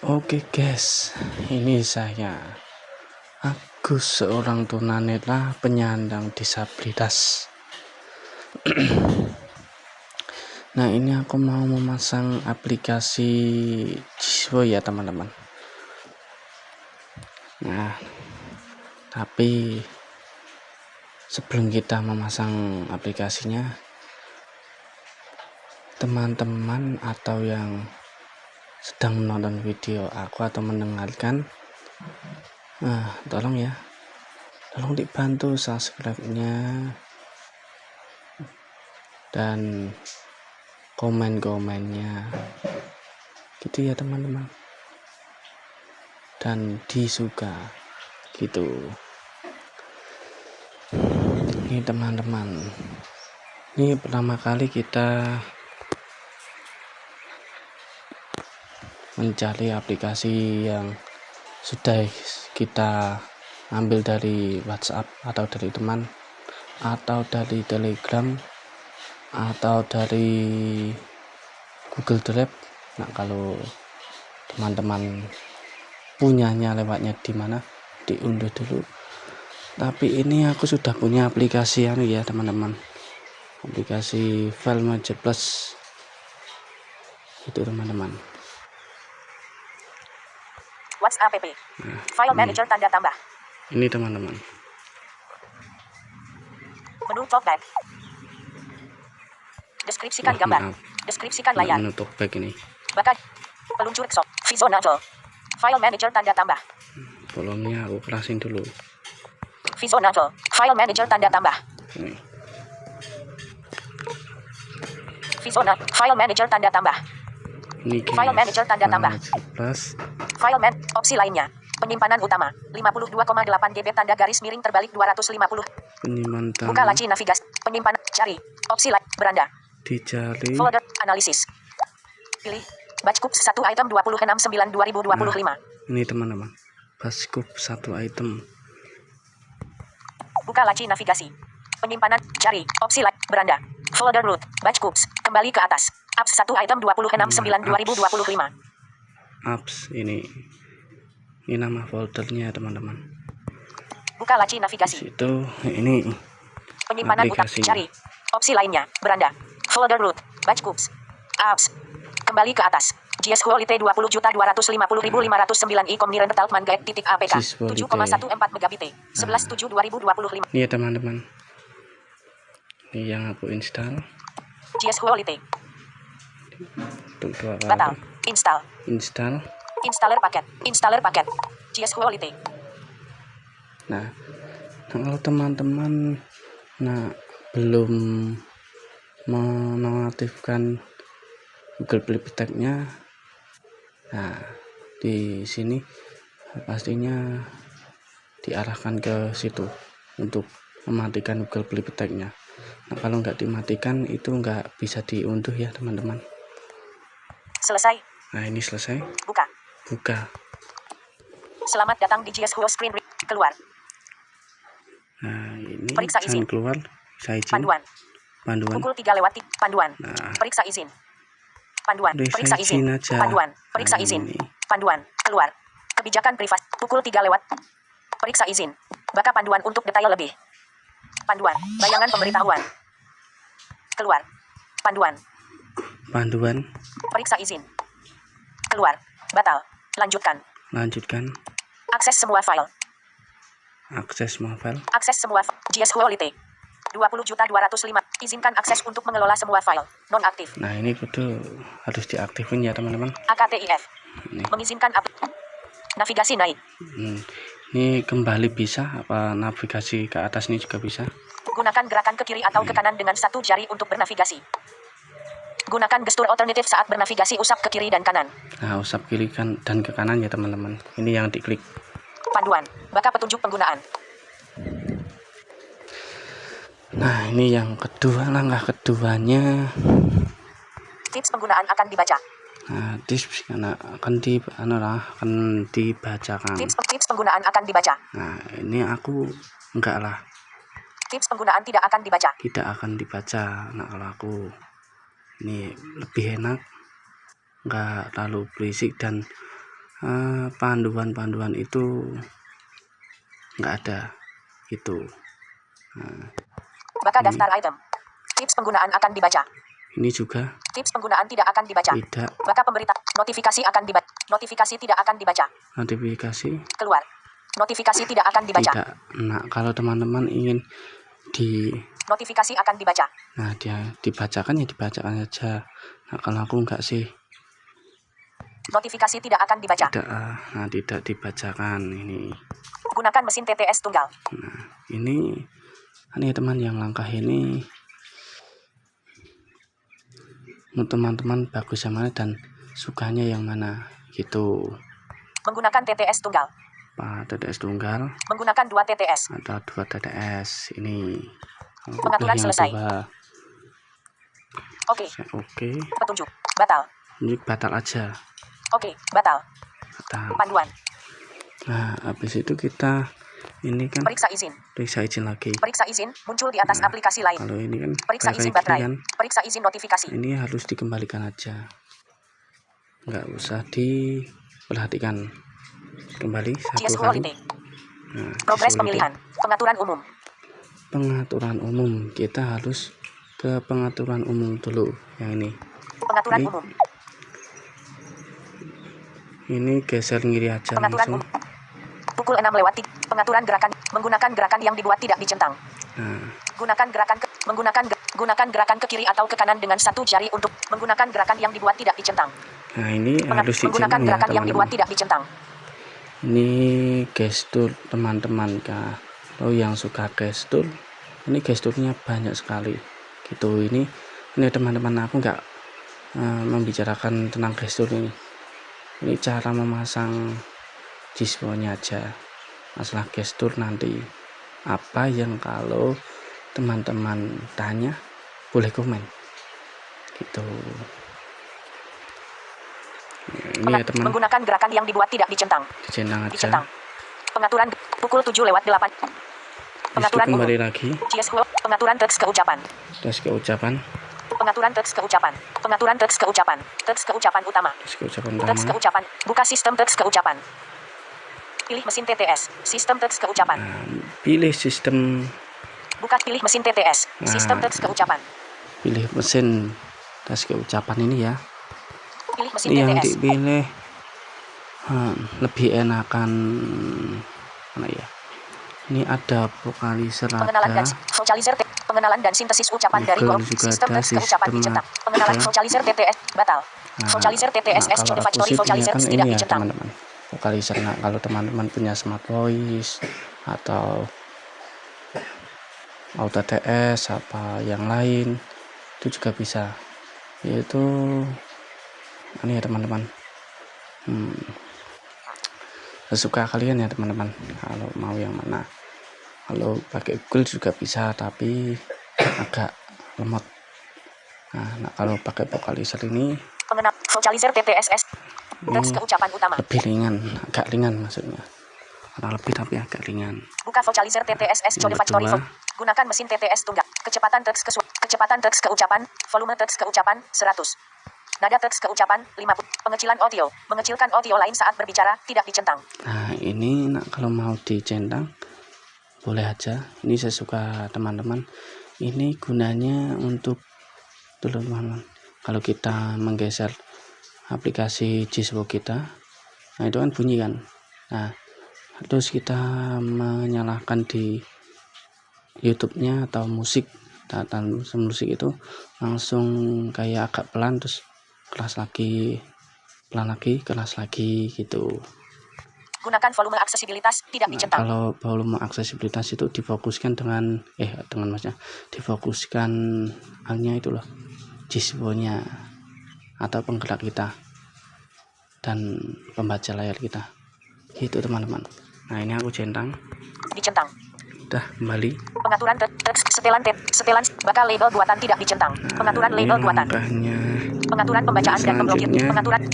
Oke guys, ini saya Agus, seorang tunanetra penyandang disabilitas. Nah, ini aku mau memasang aplikasi Jiswo ya teman-teman. Nah, tapi sebelum kita memasang aplikasinya, teman-teman atau yang sedang menonton video aku atau mendengarkan, tolong dibantu subscribe-nya dan komen-komennya gitu ya teman-teman, dan disuka gitu. Ini teman-teman, ini pertama kali kita mencari aplikasi yang sudah kita ambil dari WhatsApp atau dari teman atau dari Telegram atau dari Google Drive. Nah, kalau teman-teman punyanya lewatnya di mana, diunduh dulu. Tapi ini aku sudah punya aplikasi ya teman-teman, aplikasi File Manager Plus itu teman-teman. WhatsApp app. File Manager tanda tambah. Ini teman-teman. Menu talkback. Deskripsikan gambar. Deskripsikan layar. Menu talkback ini. Bakal peluncur stop. Vizonato. File Manager tanda tambah. Kolomnya aku kerasin dulu. Vizonato. File Manager tanda tambah. Ini. Vizona. File Manager tanda tambah. Ini File Manager tanda tambah. Plus. File opsi lainnya. Penyimpanan utama 52,8 GB tanda garis miring terbalik 250. Penyimpanan. Buka laci navigasi. Penyimpanan cari. Opsi lain beranda. Dicari. Folder analisis. Pilih Batchkup 1 item 26/9/2025. Nah, ini teman-teman. Batchkup 1 item. Buka laci navigasi. Penyimpanan cari. Opsi lain beranda. Folder root. Batchkups. Kembali ke atas. Apps 1 item 26/9/2025. Apps ini nama foldernya teman-teman. Buka laci navigasi. Itu ini penyimpanan utama cari. Opsi lainnya beranda. Folder root. Batchkups. Apps. Kembali ke atas. JS Quality 20.250.509 e-com nirentaltman.apk 7,14 megabit 11/7/2025. Ini ya teman-teman. Ini yang aku install. JS Quality. Untuk dua kali. Batal. Install. Installer paket. JS Quality. Nah, kalau teman-teman belum menonaktifkan Google Play Protect-nya, nah di sini pastinya diarahkan ke situ untuk mematikan Google Play Protect-nya. Nah, kalau nggak dimatikan itu nggak bisa diunduh ya teman-teman. Selesai. Nah, ini selesai. Buka. Selamat datang di JS Screen. Keluar. Nah, ini periksa izin. Keluar. Saya izin. Panduan. Pukul 3 lewat panduan. Nah, periksa izin. Panduan. Periksa izin. Aja. Panduan. Periksa izin. Panduan. Keluar. Kebijakan privasi. Pukul 3 lewat. Periksa izin. Baca panduan untuk detail lebih. Panduan. Bayangan pemberitahuan. Keluar. Panduan. Periksa izin. Keluar. Batal. Lanjutkan. Akses semua file. Akses semua JS Quality. 20.205. Izinkan akses untuk mengelola semua file. Nonaktif. Nah, ini betul harus diaktifin ya teman-teman. AKTIF. Mengizinkan navigasi naik. Ini kembali bisa, apa navigasi ke atas ini juga bisa. Gunakan gerakan ke kiri atau ke kanan dengan satu jari untuk bernavigasi. Gunakan gestur alternatif saat bernavigasi, usap ke kiri dan kanan. Nah, usap kiri dan ke kanan ya teman-teman. Ini yang diklik. Panduan. Baca petunjuk penggunaan. Nah, ini yang kedua, langkah keduanya. Tips penggunaan akan dibaca. Nah, tips akan dibacakan. Tips penggunaan akan dibaca. Nah, ini aku enggak lah. Tips penggunaan tidak akan dibaca. Tidak akan dibaca. Nah, kalau aku ini lebih enak, enggak terlalu berisik dan panduan-panduan itu nggak ada gitu. Baka Ini. daftar item. Tips penggunaan akan dibaca. Ini juga Tips penggunaan tidak akan dibaca. tidak. Baka pemberita. Notifikasi akan dibaca. Notifikasi tidak akan dibaca. Notifikasi Keluar. Notifikasi tidak akan dibaca. tidak. Nah, kalau teman-teman ingin Notifikasi akan dibaca. nah dia dibacakan ya dibacakan saja. Nah, kalau aku enggak sih, Notifikasi tidak akan dibaca. tidak dibacakan ini. Gunakan mesin TTS tunggal. Nah, ini teman yang langkah ini teman-teman bagus yang mana dan sukanya yang mana gitu. Menggunakan TTS tunggal. TTS tunggal Menggunakan 2 TTS. atau 2 TTS ini. Pengaturan Yang selesai. 2. Oke. Oke. Petunjuk. Batal. Ini batal aja. Oke. Batal. Batal. Panduan. Nah, habis itu kita ini kan Periksa izin. periksa izin lagi. Periksa izin muncul di atas aplikasi lain. Kalau ini kan Periksa izin baik-baik baterai. kan, Periksa izin notifikasi. ini harus dikembalikan aja, nggak usah diperhatikan. Kembali satu CS kali. Quality. Nah, Progres quality. pemilihan. Pengaturan umum. Pengaturan umum, kita harus ke pengaturan umum dulu yang ini. Pengaturan Ini. umum. Ini geser ngiri aja Pengaturan langsung. umum. Pukul 6:03. Pengaturan gerakan. Menggunakan gerakan yang dibuat tidak dicentang. Nah, Gunakan gerakan gunakan gerakan ke kiri atau ke kanan dengan satu jari untuk menggunakan gerakan yang dibuat tidak dicentang. ini harus Menggunakan dicentang ya gerakan yang dibuat teman-teman. tidak dicentang. Ini gestur teman-teman, kalau yang suka gestur, ini gesturnya banyak sekali gitu. Ini teman-teman, aku nggak membicarakan tentang gestur ini cara memasang Jiswonya aja. Masalah gestur nanti apa yang kalau teman-teman tanya boleh komen gitu. Ini ya teman, Menggunakan gerakan yang dibuat tidak dicentang. dicentang aja. Dicentang. Pengaturan pukul 7:08. Pengaturan umum. Kembali lagi Pengaturan teks keucapan. tes keucapan, Pengaturan teks keucapan. Pengaturan teks keucapan. Teks keucapan utama. tes keucapan Teks utama. keucapan. Buka sistem teks keucapan. Pilih mesin TTS. Sistem teks keucapan. Pilih sistem, Pilih mesin TTS. Sistem teks keucapan. pilih mesin tes keucapan ini ya. Pilih mesin Ini yang TTS. dipilih lebih enakan mana ya? Ini ada vokalizer, Pengenalan dan ada vocalizer pengenalan dan sintesis ucapan dari Google Google. juga Sistem ada, teks keucapan sistem dicentang. Pengenalan juga. vocalizer TTS batal. Vocalizer TTS kalau to the aku factory sih vocalizer punya kan tidak ini ya dicentang. teman-teman, vokalizer. Nah, kalau teman-teman punya smart voice atau auto TS apa yang lain itu juga bisa, yaitu ini ya teman-teman. Sesuka kalian ya teman-teman, kalau mau yang mana. Kalau pakai Google juga bisa tapi agak lemot. Nah, kalau pakai vokalizer ini Pengenal vocalizer TTSS teks keucapan utama. lebih ringan, agak ringan maksudnya. Karena lebih tapi agak ringan. Buka vocalizer TTSS to the Yang factory. kedua. Gunakan mesin TTS tunggal. Kecepatan teks keucapan, volume teks keucapan 100. Nada teks keucapan 50. Pengecilan audio. Mengecilkan audio lain saat berbicara tidak dicentang. Nah, ini kalau mau dicentang boleh aja. Ini saya suka teman-teman. Ini gunanya untuk dulu teman-teman. Kalau kita menggeser aplikasi Jiswo kita, nah itu kan bunyi kan. Nah, terus kita menyalakan di YouTube-nya atau musik, tatan musik itu langsung kayak agak pelan, terus keras lagi, pelan lagi, keras lagi gitu. Gunakan volume aksesibilitas tidak dicentang. Kalau volume aksesibilitas itu difokuskan dengan maksudnya difokuskan hanya itu loh, Jiswonya atau penggerak kita dan pembaca layar kita gitu teman-teman. Nah, ini aku centang, Dicentang. udah kembali. Pengaturan teks setelan bakal label buatan tidak dicentang. Pengaturan Nah, ini label buatan. langkahnya. Pengaturan pembacaan dan pemblokiran. Selanjutnya.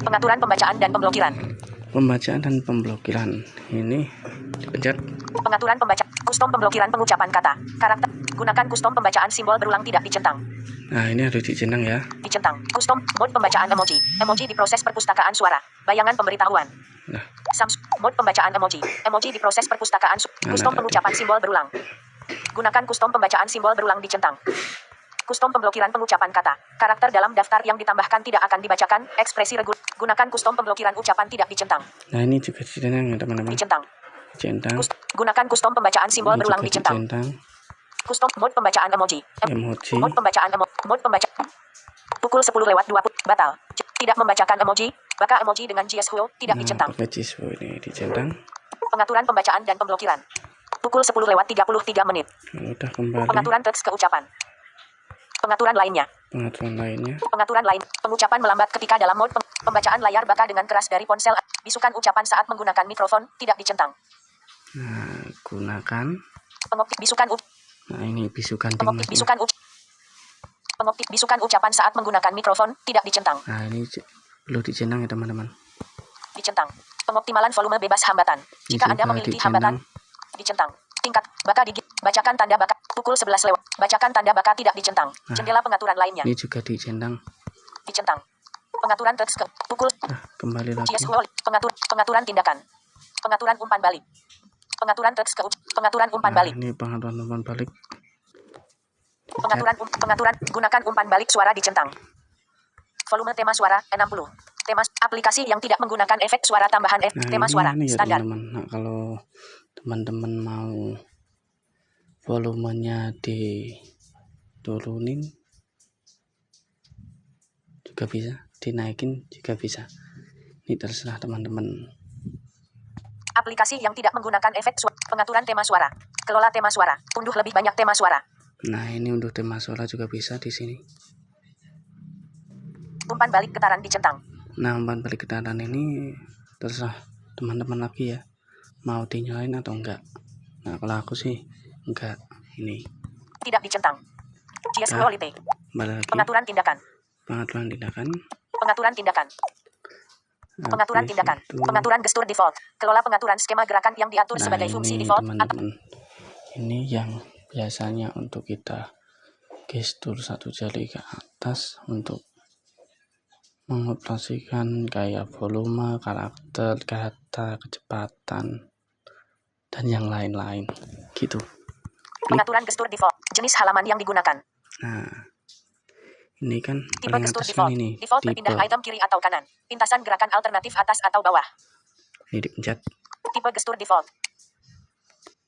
Pengaturan pembacaan dan pemblokiran. Pembacaan dan pemblokiran ini dipencet. Pengaturan custom pemblokiran pengucapan kata. Karakter. Gunakan custom pembacaan simbol berulang tidak dicentang. Nah, ini harus dicentang ya. Dicentang. Custom mode pembacaan emoji. Emoji diproses perpustakaan suara. Bayangan pemberitahuan. Nah, Mode pembacaan emoji. Emoji di proses perpustakaan. Custom pengucapan simbol berulang. Gunakan custom pembacaan simbol berulang di centang. Custom pemblokiran pengucapan kata. Karakter dalam daftar yang ditambahkan tidak akan dibacakan. Ekspresi gunakan custom pemblokiran ucapan tidak dicentang. Nah, ini juga dicentang ya teman-teman. Dicentang. Centang. Gunakan custom pembacaan simbol Ini berulang juga dicentang. Custom mode pembacaan emoji. Emoji. Mode pembacaan mode pembaca. Pukul 10:20 batal. Tidak membacakan emoji. Baka emoji dengan JSHO tidak dicentang. Pakai JSHO ini dicentang. Pengaturan pembacaan dan pemblokiran. Pukul 10:33 menit. Udah kembali. Pengaturan teks ke ucapan. Pengaturan lainnya. Pengaturan lain. Pengucapan melambat ketika dalam mode pembacaan layar baka dengan keras dari ponsel. Bisukan ucapan saat menggunakan mikrofon tidak dicentang. Nah, gunakan bisukan Nah, ini bisukan bisukan ucapan saat menggunakan mikrofon tidak dicentang. Nah, ini perlu dicentang ya teman-teman. Dicentang. Pengoptimalan volume bebas hambatan. Jika Anda memiliki hambatan, dicentang. Tingkat baka bacakan tanda baka pukul 11 lewat. Bacakan tanda baka tidak dicentang. Jendela pengaturan lainnya. Ini juga dicentang. Dicentang. Pengaturan teks ke pukul. Kembali lagi. Pengaturan tindakan. Pengaturan umpan balik. Pengaturan teks ke pengaturan umpan balik. Ini pengaturan umpan balik. Pengaturan gunakan umpan balik suara dicentang. Volume tema suara 60. Tema aplikasi yang tidak menggunakan efek suara tambahan tema suara ini ya standar. teman-teman. Nah, kalau teman-teman mau volumenya diturunin juga bisa, dinaikin juga bisa. Ini terserah teman-teman. Aplikasi yang tidak menggunakan efek pengaturan tema suara. Kelola tema suara. Unduh lebih banyak tema suara. Nah, ini untuk tema suara juga bisa di sini. Umpan balik getaran dicentang. Nah, umpan balik getaran ini terserah teman-teman lagi ya. Mau dinyalain atau enggak. Nah, kalau aku sih enggak. Ini. Tidak dicentang. JSQuality. Pengaturan tindakan. Pengaturan tindakan. Pengaturan tindakan. Pengaturan tindakan. Pengaturan gestur default. Kelola pengaturan skema gerakan yang diatur sebagai fungsi default. Teman-teman. Ini yang biasanya untuk kita gestur satu jari ke atas untuk mengoperasikan kayak volume, karakter, kata, kecepatan, dan yang lain-lain. Gitu. Pengaturan gestur default. Jenis halaman yang digunakan. Nah. Ini kan tipe paling gestur atas default. kan ini. Default berpindah item kiri atau kanan. Pintasan gerakan alternatif atas atau bawah. Ini dipencet. Tipe gestur default.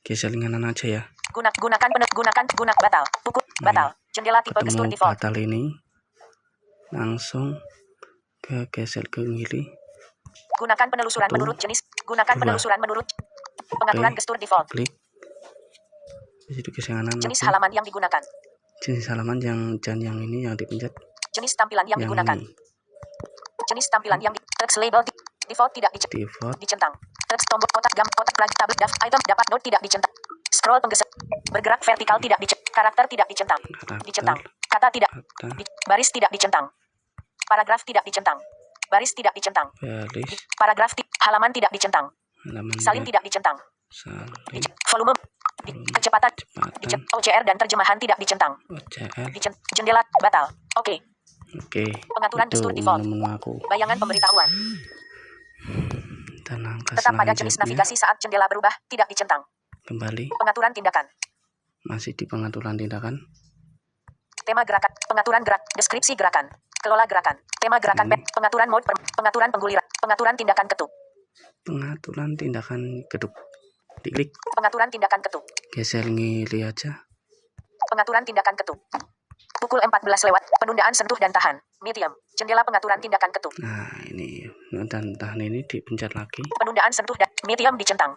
Geser kanan aja ya. Gunakan batal. Pukul batal. Jendela tipe gestur default. Batal ini langsung ke geser ke kiri. Gunakan penelusuran menurut jenis. Gunakan penelusuran menurut pengaturan gestur default. Klik. Jadi geser kanan. Jenis halaman yang digunakan. Jenis halaman yang ini yang dipencet. Jenis tampilan yang digunakan. Ini. Jenis tampilan yang text label default tidak dicentang. Text tombol kotak tabel item dapat note tidak dicentang. Scroll penggeser bergerak vertikal tidak dicentang. Karakter tidak dicentang. Dicentang. Kata tidak. Baris tidak dicentang. Paragraf tidak dicentang. Baris tidak dicentang. Paragraf halaman tidak dicentang. Salin tidak dicentang. Volume kecepatan OCR dan terjemahan tidak dicentang. Jendela batal. Oke. Pengaturan gestur default. Bayangan pemberitahuan. Tetap pada jenis navigasi saat jendela berubah tidak dicentang. Kembali. Pengaturan tindakan. Masih di pengaturan tindakan. Tema gerakan. Pengaturan gerak. Deskripsi gerakan. Kelola gerakan. Tema gerakan. Pengaturan mode. Pengaturan pengguliran. Pengaturan tindakan ketuk. Pengaturan tindakan ketuk. Diklik. Pengaturan tindakan ketuk. Geser ngiri aja. Pengaturan tindakan ketuk. Pukul 14 lewat. Penundaan sentuh dan tahan. Medium. Jendela pengaturan tindakan ketuk. Nah, ini dan tahan ini dipencet lagi. Penundaan sentuh dan medium dicentang.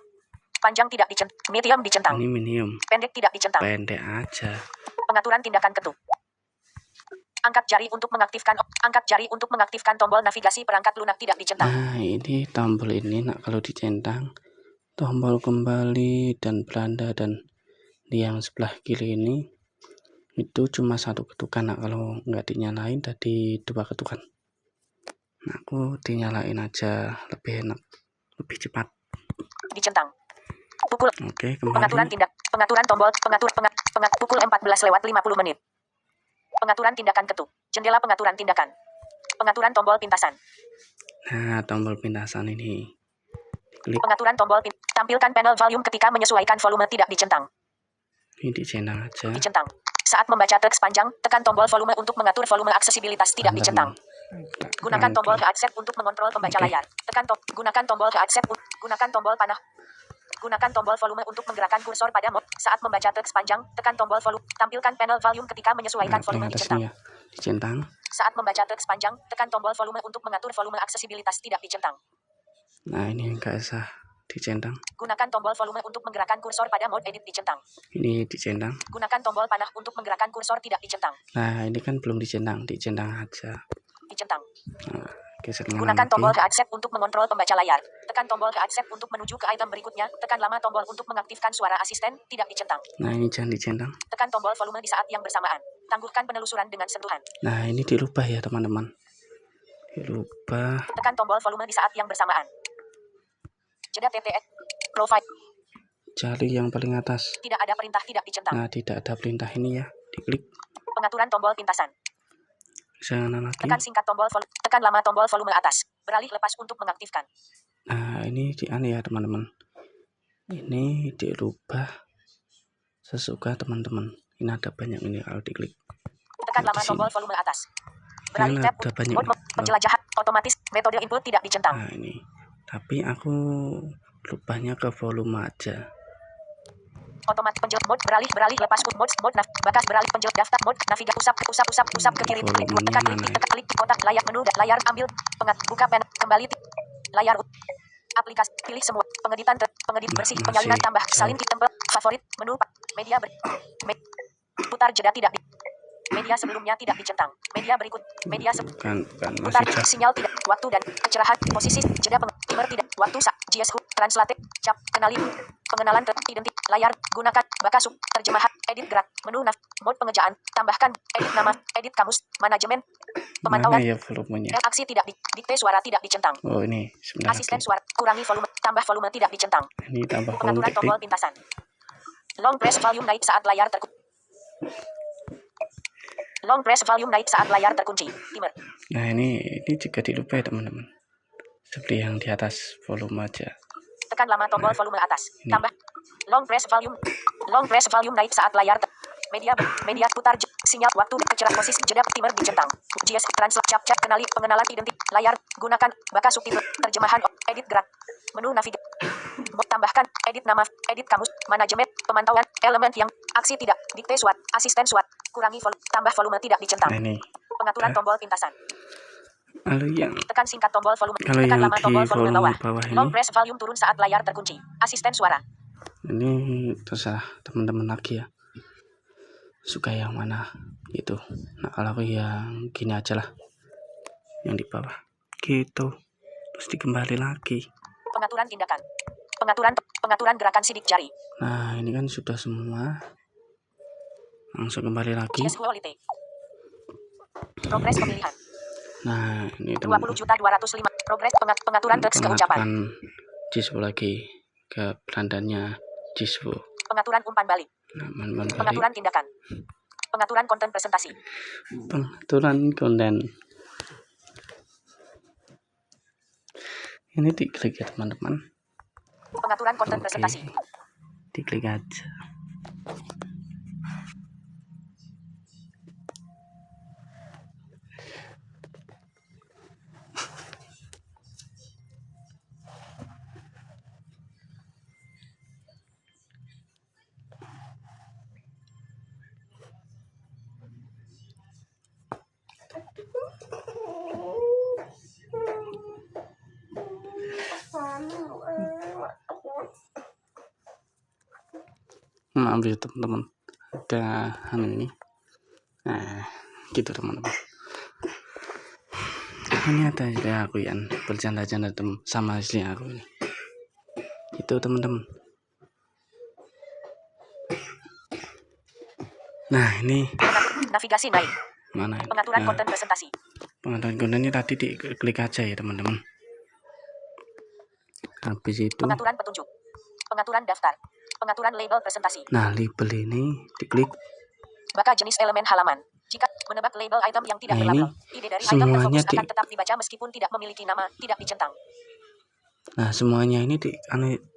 Panjang tidak dicentang. Medium dicentang. Ini medium. Pendek tidak dicentang. Pendek aja. Pengaturan tindakan ketuk. Angkat jari untuk mengaktifkan tombol navigasi perangkat lunak tidak dicentang. Nah, ini tombol ini kalau dicentang tombol kembali dan beranda dan di yang sebelah kiri ini itu cuma satu ketukan. Nah, kalau nggak dinyalain tadi dua ketukan. Nah, aku dinyalain aja lebih enak, lebih cepat. Dicentang. Pukul. Oke, kembali. Pengaturan tombol pukul 14 lewat 50 menit. Pengaturan tindakan ketuk. Jendela pengaturan tindakan. Pengaturan tombol pintasan. Nah, tombol pintasan ini. Klik. Pengaturan tombol tampilkan panel volume ketika menyesuaikan volume tidak dicentang. Ini dicentang aja. Dicentang. Saat membaca teks panjang, tekan tombol volume untuk mengatur volume aksesibilitas tidak Bentar, dicentang. Gunakan Oke. tombol H-Accept untuk mengontrol pembaca Oke. layar. Gunakan tombol H-Accept. Gunakan tombol panah. Gunakan tombol volume untuk menggerakkan kursor pada mode. Saat membaca teks panjang, tekan tombol volume. Tampilkan panel volume ketika menyesuaikan Nah, volume paling atas dicentang. nih ya. Dicentang. Saat membaca teks panjang, tekan tombol volume untuk mengatur volume aksesibilitas tidak dicentang. Nah, ini nggak sah. Dicentang. Gunakan tombol volume untuk menggerakkan kursor pada mode edit dicentang. Ini dicentang. Gunakan tombol panah untuk menggerakkan kursor tidak dicentang. Nah, ini kan belum dicentang. Dicentang aja. Dicentang. Nah, geser kanan Gunakan lagi. tombol H-Accept untuk mengontrol pembaca layar. Tekan tombol H-Accept untuk menuju ke item berikutnya. Tekan lama tombol untuk mengaktifkan suara asisten tidak dicentang. Nah, ini jangan dicentang. Tekan tombol volume di saat yang bersamaan. Tangguhkan penelusuran dengan sentuhan. Nah, ini dirubah ya teman-teman. Dirubah. Tekan tombol volume di saat yang bersamaan. Jeda TTS. Profile. Cari yang paling atas. Tidak ada perintah tidak dicentang. Nah, tidak ada perintah ini ya. Diklik. Pengaturan tombol pintasan. Sana lagi. Tekan singkat tombol volume. Tekan lama tombol volume atas. Beralih lepas untuk mengaktifkan. Nah, ini di ya teman-teman. Ini dirubah sesuka teman-teman. Ini ada banyak ini kalau diklik. Tekan lama Di sini. tombol volume atas. Beralih Ini tab. ada banyak. Mode penjelajahan otomatis. Metode input tidak dicentang. Nah, ini. Tapi aku rubahnya ke volume aja. Otomatis mode beralih lepas mode bakas beralih daftar mode navigasi usap ke kiri klik Volumenya tekan mana? klik kotak layar menu layar ambil buka pen kembali layar aplikasi pilih semua pengeditan pengedit bersih Masih penyalinan tambah jauh. salin tempel favorit menu media putar jeda tidak media sebelumnya tidak dicentang media berikut media Bukan putar masih jauh. sinyal tidak waktu dan kecerahan posisi jeda timer tidak waktu GS translate cap kenali pengenalan identik layar gunakan bakas terjemahan edit gerak menu mode pengejaan tambahkan edit nama edit kamus manajemen pemantauan Mana ya volumenya? aksi tidak dikte suara tidak dicentang Oh, ini sebentar asisten lagi. suara kurangi volume tambah volume tidak dicentang Ini tambah volume pengaturan tombol diklik. pintasan long press volume naik saat layar terkunci long press volume naik saat layar terkunci timer Nah, ini juga dirubah ya teman-teman. Seperti yang di atas volume aja. tekan lama tombol volume atas ini. tambah long press volume naik saat layar media putar sinyal waktu kecerahan posisi jeda timer dicentang GS translate cap kenali pengenalan identik layar gunakan bakas subtitle terjemahan edit gerak menu navigasi tambahkan edit nama edit kamus manajemen pemantauan elemen yang aksi tidak dikte suat asisten suat kurangi tambah volume tidak dicentang Nah, ini. pengaturan Nah. tombol pintasan Lalu yang tekan singkat tombol volume kalau tekan yang lama di tombol volume bawah ini, long press volume turun saat layar terkunci asisten suara ini terserah teman-teman lagi ya. Suka yang mana gitu. Nah, kalau aku yang gini aja lah. Yang di bawah. Gitu. Terus dikembali lagi. pengaturan tindakan pengaturan gerakan sidik jari Nah, ini kan sudah semua. Langsung kembali lagi. GS quality progres pemilihan Nah, ini 20.205 progres pengaturan teks keucapan Jiswo lagi ke belandannya Jiswo. pengaturan umpan balik Nah, balik. pengaturan tindakan pengaturan konten presentasi Pengaturan konten. Ini diklik ya teman-teman. pengaturan konten Oke. presentasi Diklik aja. Maaf ya teman-teman, ada ini. Nah, gitu teman-teman. Ini ada juga aku yang bercanda-canda sama istri aku ini. Itu teman-teman. Nah, ini navigasi naik mana ini? pengaturan Nah, konten presentasi pengaturan kontennya tadi diklik aja ya teman-teman. Habis itu, pengaturan petunjuk pengaturan daftar pengaturan label presentasi nah label ini diklik. baka jenis elemen halaman jika menebak label item yang tidak Nah, berlabel ini ide dari item semuanya terfokus akan tetap dibaca meskipun tidak memiliki nama tidak dicentang Nah, semuanya ini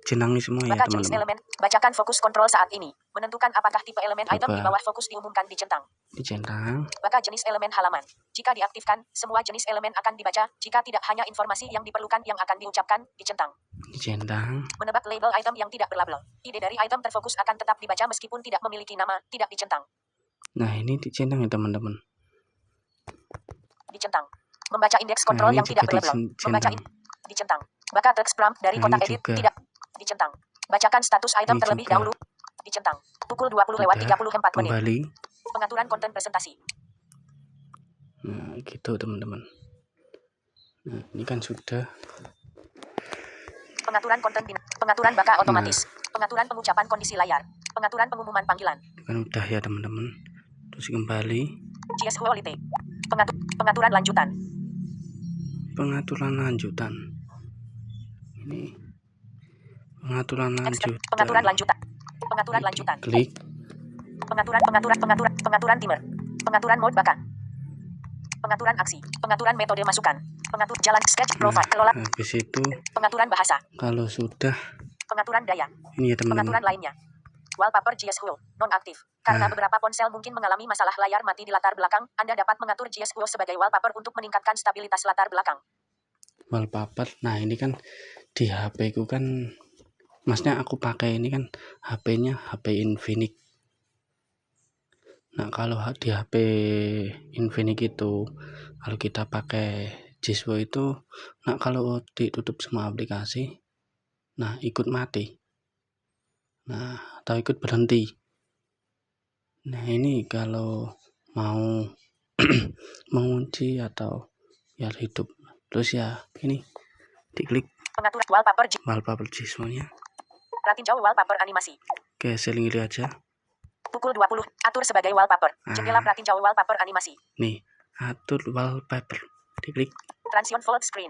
jenangi semua ya Maka jenis teman-teman. elemen, bacakan fokus kontrol saat ini. Menentukan apakah tipe elemen item di Coba bawah fokus diumumkan dicentang. dicentang. Maka jenis elemen halaman. Jika diaktifkan, semua jenis elemen akan dibaca. Jika tidak, hanya informasi yang diperlukan yang akan diucapkan, dicentang. Dicentang. Menebak label item yang tidak berlabel. Ide dari item terfokus akan tetap dibaca meskipun tidak memiliki nama, tidak dicentang. Nah, ini dicentang ya teman-teman. Dicentang. Membaca indeks Nah, kontrol ini yang tidak juga berlabel. Membaca dicentang. dicentang. Baca text prompt dari Nah, kotak ini edit, juga. tidak dicentang. Bacakan status item Ini terlebih juga. dahulu. Dicentang. Pukul 20:34 menit. Kembali. Pengaturan konten presentasi. Nah, gitu teman-teman. Nah, ini kan sudah. Pengaturan konten pengaturan baka otomatis. Pengaturan pengucapan kondisi layar. Pengaturan pengumuman panggilan. Kan udah ya teman-teman. Terus kembali. GS Quality. Pengaturan lanjutan. Pengaturan lanjutan. Ini pengaturan lanjutan. Pengaturan lanjutan. Pengaturan lanjutan. Klik. Pengaturan timer. Pengaturan mode baka. Pengaturan aksi. Pengaturan metode masukan. Pengatur jalan sketch profile kelola. Habis itu Pengaturan bahasa. kalau sudah Pengaturan daya. ini ya teman-teman. Pengaturan lainnya. Wallpaper GS Hue non-aktif. Karena beberapa ponsel mungkin mengalami masalah layar mati di latar belakang, Anda dapat mengatur GS Hue sebagai wallpaper untuk meningkatkan stabilitas latar belakang. Wallpaper. Nah, ini kan di HP ku kan, maksudnya aku pakai ini kan HP-nya HP Infinix. Nah, kalau di HP Infinix itu, kalau kita pakai Giswo itu, nah kalau ditutup semua aplikasi, nah ikut mati. Nah, atau ikut berhenti. Nah, ini kalau mau mengunci atau ya hidup, terus ya ini diklik Pengaturan wallpaper Giswo-nya. Ratinjau wallpaper animasi. Oke, seling ini aja. Pukul 20. Atur sebagai wallpaper. Jendela Ratinjau wallpaper animasi. Nih, atur wallpaper. Diklik. Transition full screen.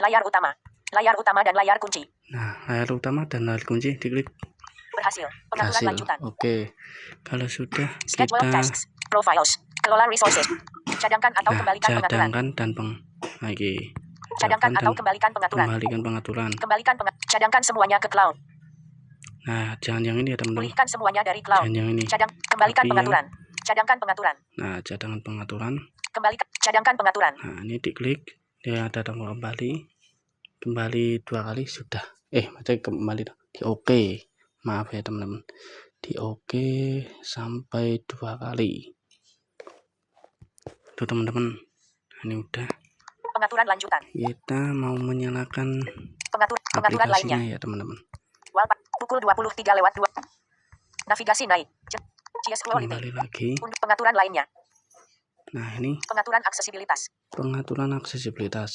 Layar utama. Layar utama dan layar kunci. Nah, layar utama dan layar kunci diklik. Berhasil. Pengaturan Hasil. lanjutan. Oke. Kalau sudah Schedule kita tasks. Profiles. Kelola resources. Cadangkan atau kembalikan pengaturan. cadangkan dan lagi. Cadangkan atau kembalikan pengaturan. Kembalikan pengaturan. Cadangkan semuanya ke cloud. Nah, jangan yang ini ya teman-teman. Pulihkan semuanya dari cloud. Jangan yang ini. Kembalikan pengaturan. Cadangkan pengaturan. Nah, cadangan pengaturan. Cadangkan pengaturan. Nah, ini diklik. Dia ada tombol kembali. Kembali 2 kali sudah. Macam kembali di oke. Maaf ya teman-teman. Di oke sampai 2 kali. Tuh teman-teman. Ini udah. Pengaturan lanjutan. Kita mau menyalakan pengaturan lainnya ya teman-teman. Pukul 23:02. Navigasi naik. Kembali lagi. Untuk pengaturan lainnya. Nah, ini pengaturan aksesibilitas. Pengaturan aksesibilitas.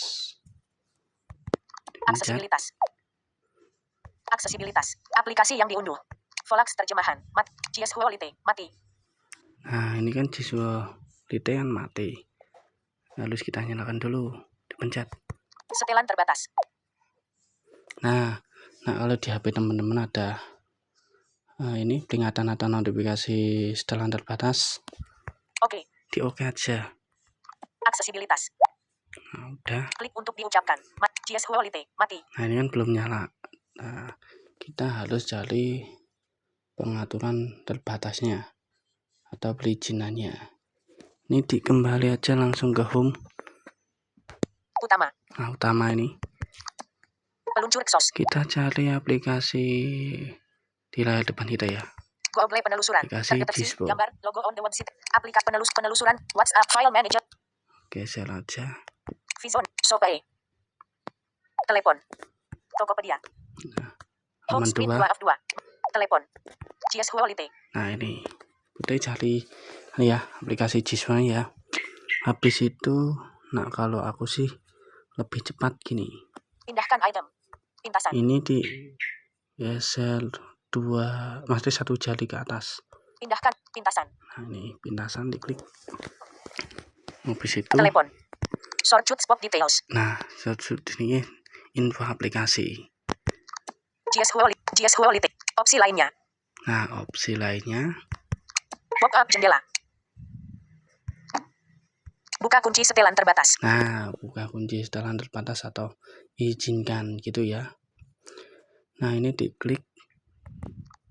Aksesibilitas. Aksesibilitas. Aplikasi yang diunduh. Volax terjemahan. GS Quality. Mati. Nah, ini kan Quality kan mati. Lalu kita nyalakan dulu. Dipencet. Setelan terbatas. Nah kalau di HP teman-teman ada ini peringatan atau notifikasi setelan terbatas. Oke. Di oke aja. Aksesibilitas. Nah, udah. Klik untuk diucapkan. GS Quality. Mati. Nah, ini kan belum nyala. Nah, kita harus cari pengaturan terbatasnya atau perizinannya. Ini dikembali aja langsung ke home. Utama. Nah, utama ini. Peluncur exhaust. Kita cari aplikasi di layar depan kita ya. Google penelusuran. Aplikasi Giswo. Gambar logo on the website. Aplikasi penelusuran. WhatsApp file manager. Geser aja. Vizon. Shopee. Telepon. Tokopedia. Home screen 2 of 2. Telepon. GS Quality. Nah, ini kita cari ya aplikasi Giswo ya. Habis itu, nah kalau aku sih lebih cepat gini. Pindahkan item. Pintasan. Ini di geser 2, mesti 1 jari ke atas. Pindahkan pintasan. Nah, ini pintasan diklik. Habis itu telepon. Sort spot details. Nah, ini info aplikasi. GS Quality. Opsi lainnya. Nah, opsi lainnya. Pop up jendela. Buka kunci setelan terbatas. Nah, buka kunci setelan terbatas atau izinkan gitu ya. Nah, ini diklik.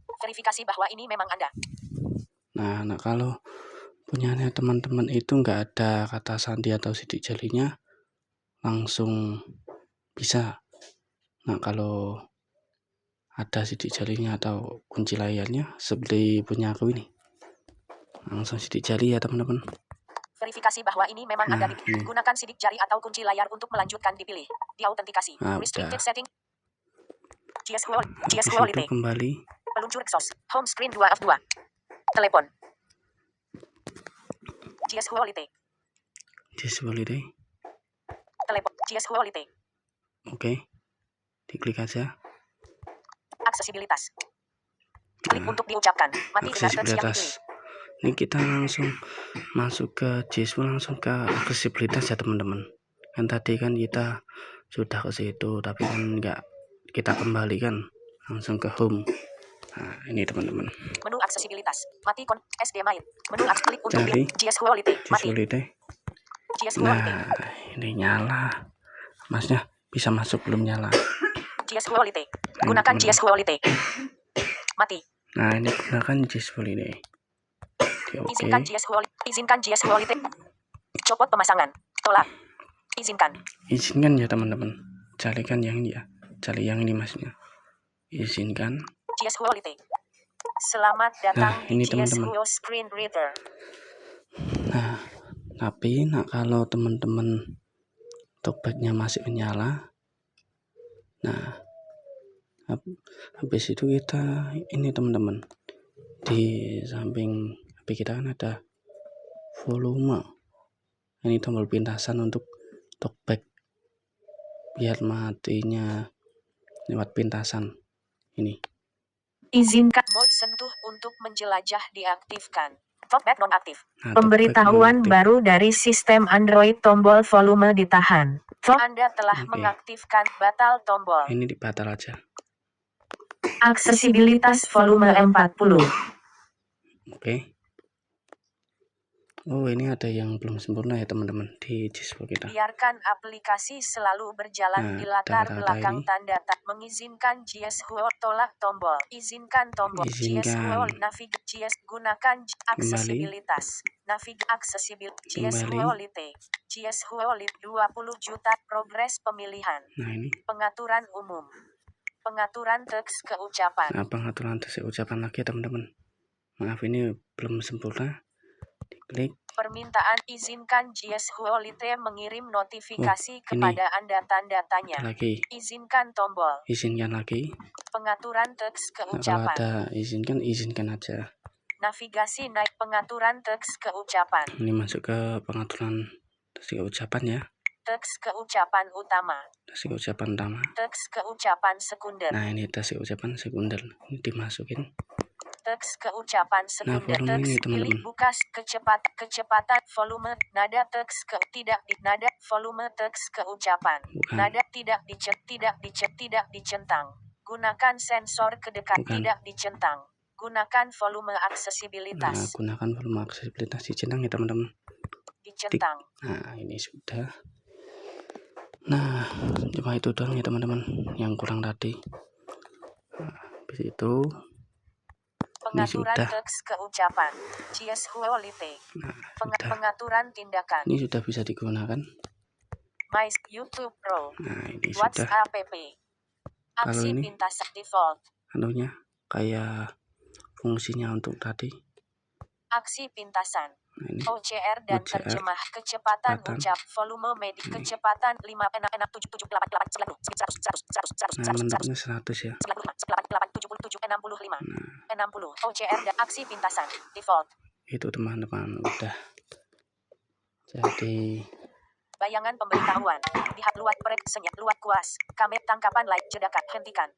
Verifikasi bahwa ini memang Anda. Nah, kalau punyanya teman-teman itu nggak ada kata sandi atau sidik jarinya, langsung bisa. Nah, kalau ada sidik jarinya atau kunci layarnya seperti punya aku ini, langsung sidik jari ya teman-teman. Verifikasi bahwa ini memang Anda. Nah, ini. Gunakan sidik jari atau kunci layar untuk melanjutkan dipilih. Diautentikasi. Nah, Restricted udah. setting. GS Habis itu Quality. kembali. Peluncur exhaust. Home screen 2 of 2. Telepon. GS Quality. Telepon. GS Quality. Oke. Diklik aja. Aksesibilitas. Klik untuk diucapkan. Mati dengan teks yang dipilih. Aksesibilitas. Ini kita langsung masuk ke GSW, langsung ke aksesibilitas ya teman-teman. Kan tadi kan kita sudah ke situ, tapi kan enggak, kita kembalikan langsung ke home. Nah, ini teman-teman. Menu aksesibilitas. Mati SD main. Menu klik untuk Cari GS Quality. Mati. GS Quality. Nah, ini nyala. Masnya bisa masuk belum nyala. GS Quality. Gunakan GS Quality. Mati. Nah, ini gunakan GS Quality. Oke. Izinkan GS Quality. Izinkan GS Quality. Copot pemasangan. Tolak. Izinkan. Izinkan ya teman-teman. Carikan yang ini ya. Cari yang ini masnya. Izinkan. GS Quality. Selamat datang ini di GS teman-teman. Screen Reader. Nah, tapi kalau teman-teman talkbacknya masih menyala, nah habis itu kita ini teman-teman, di samping HP kita kan ada volume. Ini tombol pintasan untuk talkback biar matinya lewat pintasan ini. Izinkan mode sentuh untuk menjelajah diaktifkan. Talkback nonaktif. Nah, Pemberitahuan talkback baru dari sistem Android, tombol volume ditahan. Anda telah Oke. mengaktifkan batal tombol. Ini dibatal aja. Aksesibilitas volume 40. Oke. Oh, ini ada yang belum sempurna ya teman-teman di GSW kita. Biarkan aplikasi selalu berjalan di latar data-data belakang ini. tanda mengizinkan GS tolak tombol. Izinkan tombol. GS navigasi GS gunakan aksesibilitas. Aksesibilitas GS Quality. GS Quality 20 juta progres pemilihan. Nah, ini. Pengaturan umum. Pengaturan teks keucapan. Nah, pengaturan teks keucapan lagi teman-teman. Maaf, ini belum sempurna. Diklik. Permintaan izinkan GS Quality mengirim notifikasi kepada Anda tanda-tanya. Lagi. Izinkan tombol. Izinkan lagi. Pengaturan teks Nah, kalau keucapan. ada izinkan aja. Navigasi naik pengaturan teks keucapan. Ini masuk ke pengaturan teks keucapan ya. Teks keucapan utama. Teks keucapan utama. Teks keucapan sekunder. Nah, ini teks keucapan sekunder. Ini dimasukin. Teks keucapan sekunder. Nah, teks pilih buka kecepatan volume nada teks tidak di nada volume teks keucapan. Bukan. Nada tidak dicentang. Gunakan sensor kedekat. Tidak dicentang. Gunakan volume aksesibilitas. Nah, gunakan volume aksesibilitas dicentang ya teman-teman. Dicentang. Nah, ini sudah. Nah, cuma itu doang ya teman-teman yang kurang tadi. Nah, habis itu pengaturan teks keucapan. GS Quality. Nah, pengaturan tindakan. Ini sudah bisa digunakan. My YouTube Pro. Nah, ini WhatsApp sudah. app. Aksi pintasan default. Anunya kayak fungsinya untuk tadi. Aksi pintasan. Nah, ini. OCR dan OCR, terjemah kecepatan ucap volume medik kecepatan 5 enak 778 Nah, menurutnya 100 ya. 77 65 60 OCR dan aksi pintasan default. Itu teman-teman udah. Jadi bayangan pemberitahuan lihat luat perek senyap luat kuas kamet tangkapan light jedakan hentikan